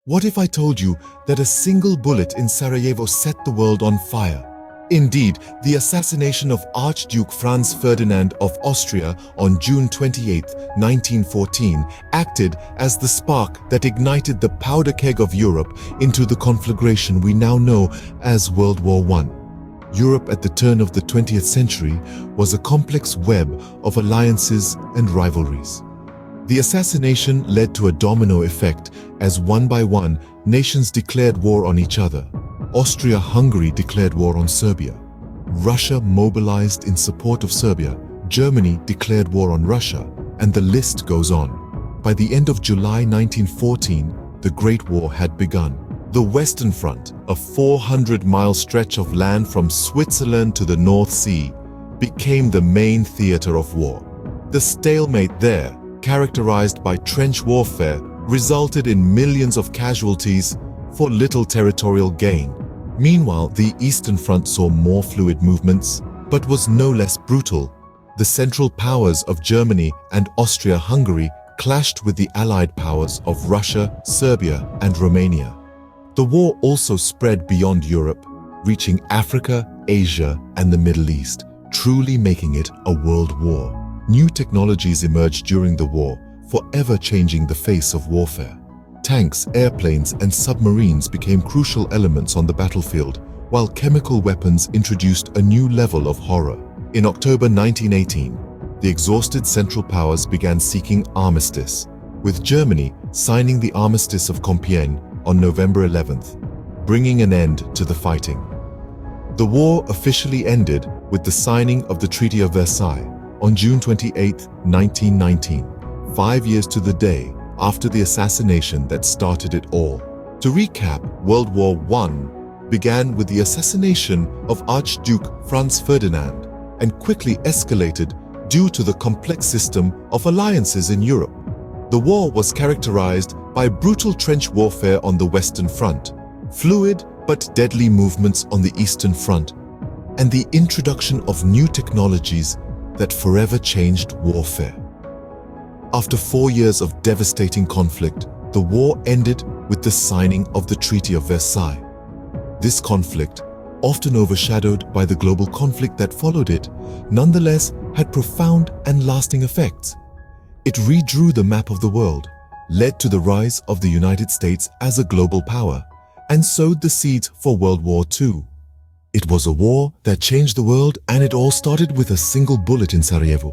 What if I told you that a single bullet in Sarajevo set the world on fire? Indeed, the assassination of Archduke Franz Ferdinand of Austria on June 28, 1914, acted as the spark that ignited the powder keg of Europe into the conflagration we now know as World War I. Europe at the turn of the 20th century was a complex web of alliances and rivalries. The assassination led to a domino effect as one by one nations declared war on each other. Austria-Hungary declared war on Serbia. Russia mobilized in support of Serbia. Germany declared war on Russia, and the list goes on. By the end of July 1914, the Great War had begun. The Western Front, a 400-mile stretch of land from Switzerland to the North Sea, became the main theater of war. The stalemate there, characterized by trench warfare, resulted in millions of casualties for little territorial gain. Meanwhile, the Eastern Front saw more fluid movements, but was no less brutal. The Central Powers of Germany and Austria-Hungary clashed with the Allied powers of Russia, Serbia, and Romania. The war also spread beyond Europe, reaching Africa, Asia, and the Middle East, truly making it a world war. New technologies emerged during the war, forever changing the face of warfare. Tanks, airplanes, and submarines became crucial elements on the battlefield, while chemical weapons introduced a new level of horror. In October 1918, the exhausted Central Powers began seeking armistice, with Germany signing the Armistice of Compiègne on November 11th, bringing an end to the fighting. The war officially ended with the signing of the Treaty of Versailles on June 28, 1919, 5 years to the day after the assassination that started it all. To recap, World War I began with the assassination of Archduke Franz Ferdinand and quickly escalated due to the complex system of alliances in Europe. The war was characterized by brutal trench warfare on the Western Front, fluid but deadly movements on the Eastern Front, and the introduction of new technologies that forever changed warfare. After 4 years of devastating conflict, the war ended with the signing of the Treaty of Versailles. This conflict, often overshadowed by the global conflict that followed it, nonetheless had profound and lasting effects. It redrew the map of the world, led to the rise of the United States as a global power, and sowed the seeds for World War II. It was a war that changed the world, and it all started with a single bullet in Sarajevo.